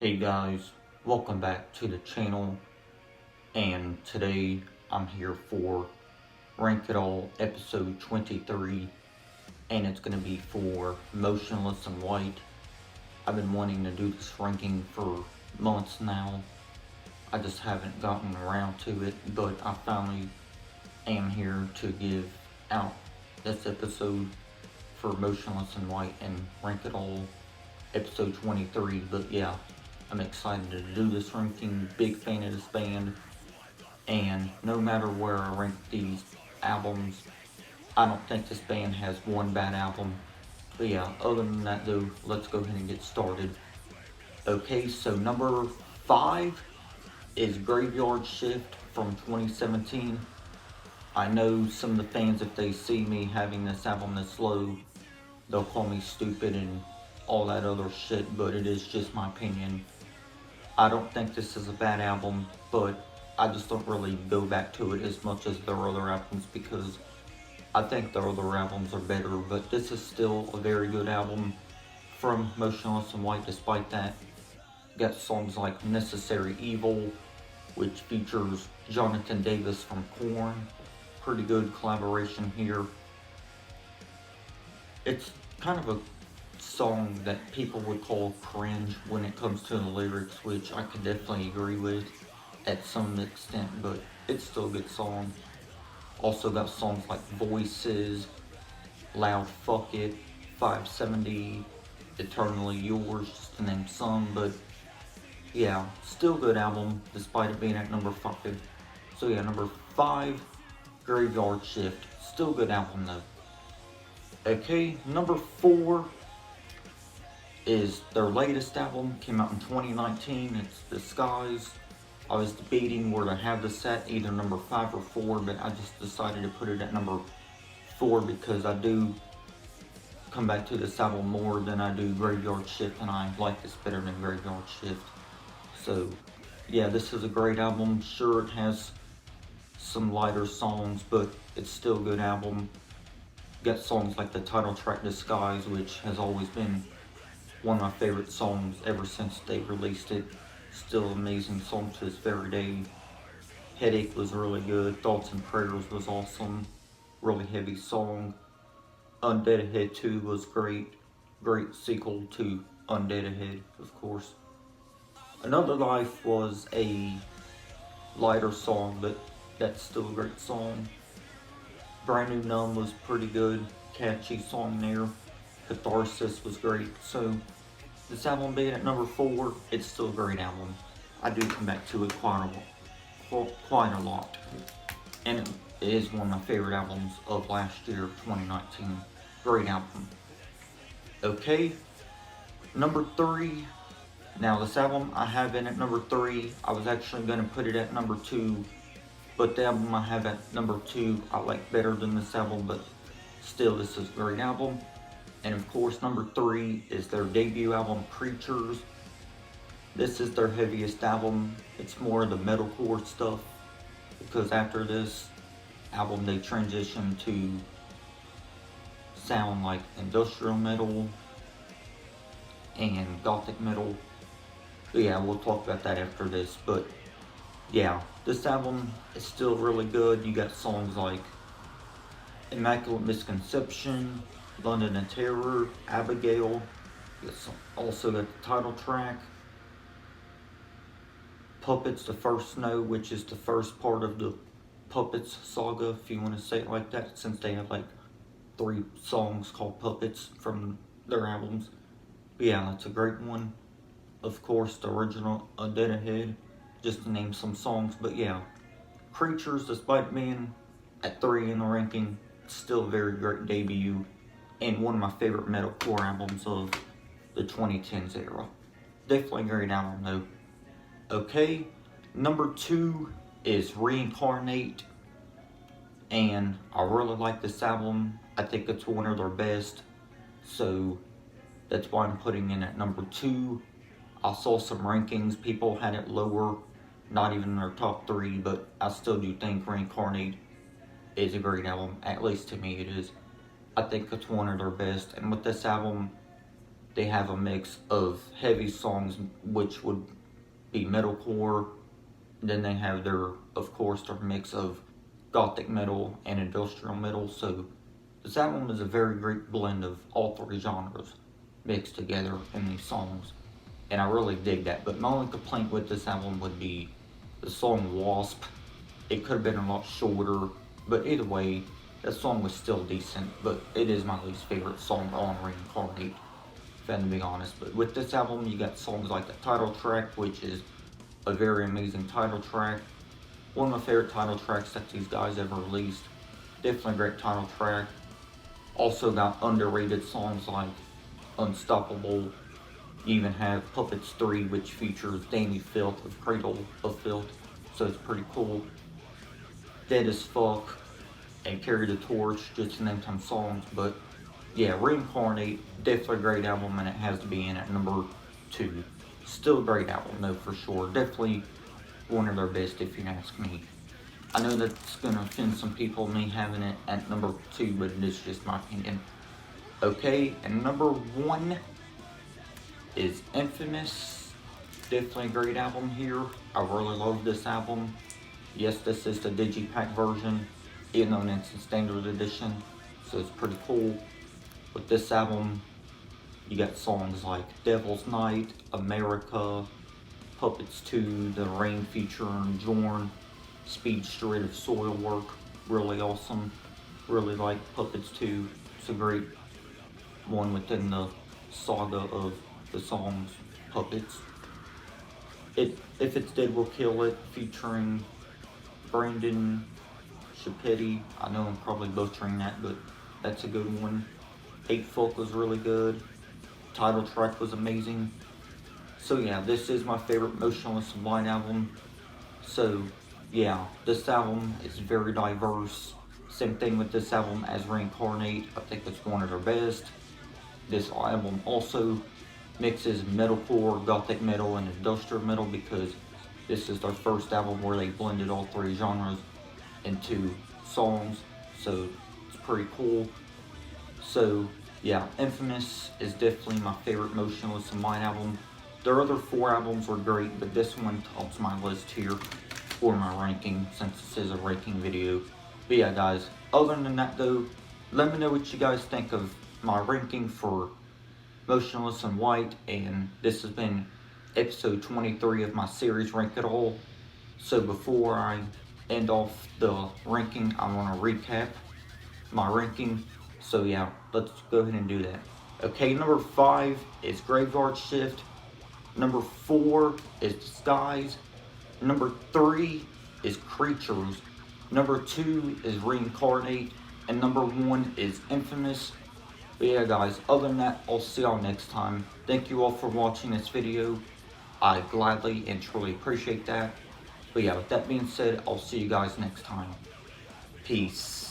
Hey guys, welcome back to the channel, and today I'm here for Rank It All episode 23, and it's going to be for Motionless and White. I've been wanting to do this ranking for months now. I just haven't gotten around to it, but I finally am here to give out this episode for Motionless and White and Rank It All episode 23, but yeah. I'm excited to do this ranking, big fan of this band, and no matter where I rank these albums, I don't think this band has one bad album. But yeah, other than that though, let's go ahead and get started. Okay, so number 5 is Graveyard Shift from 2017. I know some of the fans, if they see me having this album this low, they'll call me stupid and all that other shit, but it is just my opinion. I don't think this is a bad album, but I just don't really go back to it as much as their other albums because I think their other albums are better, but this is still a very good album from Motionless and White despite that. Got songs like Necessary Evil, which features Jonathan Davis from Korn. Pretty good collaboration here. It's kind of a song that people would call cringe when it comes to the lyrics, which I could definitely agree with at some extent, but it's still a good song. Also got songs like Voices, Loud Fuck It, 570, Eternally Yours, just to name some, but yeah, still good album despite it being at number 5. So yeah, number 5, Graveyard Shift, still good album though. Okay, number 4 is their latest album, came out in 2019, it's Disguise. I was debating where to have this at, either number 5 or 4, but I just decided to put it at number 4 because I do come back to this album more than I do Graveyard Shift, and I like this better than Graveyard Shift. So yeah, this is a great album. Sure, it has some lighter songs, but it's still a good album. Got songs like the title track Disguise, which has always been one of my favorite songs ever since they released it. Still an amazing song to this very day. Headache was really good. Thoughts and Prayers was awesome. Really heavy song. Undead Ahead 2 was great. Great sequel to Undead Ahead, of course. Another Life was a lighter song, but that's still a great song. Brand New Numb was pretty good. Catchy song there. Catharsis was great. So this album being at number 4, it's still a great album. I do come back to it quite a lot. And it is one of my favorite albums of last year, 2019. Great album. Okay, number 3. Now this album I have in at number 3. I was actually going to put it at number 2. But the album I have at number 2 I like better than this album, but still this is a great album. And of course, number 3 is their debut album, Creatures. This is their heaviest album. It's more of the metalcore stuff, because after this album they transition to sound like industrial metal and gothic metal. But yeah, we'll talk about that after this. But yeah, this album is still really good. You got songs like Immaculate Misconception, London and Terror, Abigail. Also got the title track. Puppets, The First Snow, which is the first part of the Puppets saga, if you want to say it like that, since they have like 3 songs called Puppets from their albums. But yeah, that's a great one. Of course, the original Undead Ahead, just to name some songs. But yeah, Creatures, despite being at 3 in the ranking, still a very great debut. And one of my favorite metalcore albums of the 2010s era. Definitely a great album though. Okay, number 2 is Reincarnate. And I really like this album. I think it's one of their best. So that's why I'm putting it at number 2. I saw some rankings, people had it lower. Not even in their top 3, but I still do think Reincarnate is a great album. At least to me it is. I think it's one of their best, and with this album, they have a mix of heavy songs, which would be metalcore. Then they have of course, their mix of gothic metal and industrial metal. So this album is a very great blend of all three genres mixed together in these songs, and I really dig that. But my only complaint with this album would be the song Wasp. It could have been a lot shorter, but either way, that song was still decent. But it is my least favorite song on Reincarnate, if I'm to be honest. But with this album, you got songs like the title track, which is a very amazing title track. One of my favorite title tracks that these guys ever released. Definitely a great title track. Also got underrated songs like Unstoppable. You even have Puppets 3, which features Danny Filth of Cradle of Filth, so it's pretty cool. Dead as Fuck and Carry the Torch, just to name some songs. But yeah, Reincarnate, definitely a great album, and it has to be in at number 2. Still a great album though, for sure. Definitely one of their best, if you ask me. I know that's gonna offend some people, me having it at number 2, but it is just my opinion. Okay, and number 1 is Infamous. Definitely a great album here. I really love this album. Yes, this is the Digipack version, even though it's in standard edition, so it's pretty cool. With this album, you got songs like Devil's Night, America, Puppets 2, The Rain featuring Jorn, Speed Straight of Soilwork, really awesome. Really like Puppets 2. It's a great one within the saga of the songs Puppets. If It's Dead We'll Kill It, featuring Brandon Shapetti. I know I'm probably butchering that, but that's a good one. Hate Folk was really good. Title track was amazing. So yeah, this is my favorite Motionless and White album. So yeah, this album is very diverse. Same thing with this album as Reincarnate. I think it's one of their best. This album also mixes metalcore, gothic metal, and industrial metal because this is their first album where they blended all three genres into songs. So it's pretty cool. So yeah, Infamous is definitely my favorite Motionless and White album. Their other 4 albums were great, but this one tops my list here for my ranking, since this is a ranking video. But yeah, guys, other than that though, let me know what you guys think of my ranking for Motionless and White, and this has been episode 23 of my series Rank It All. So before I end off the ranking, I want to recap my ranking. So yeah, let's go ahead and do that. Okay, number 5 is Graveyard Shift. Number 4 is Disguise. Number 3 is Creatures. Number 2 is Reincarnate. And number 1 is Infamous. But yeah, guys, other than that, I'll see y'all next time. Thank you all for watching this video. I gladly and truly appreciate that. But yeah, with that being said, I'll see you guys next time. Peace.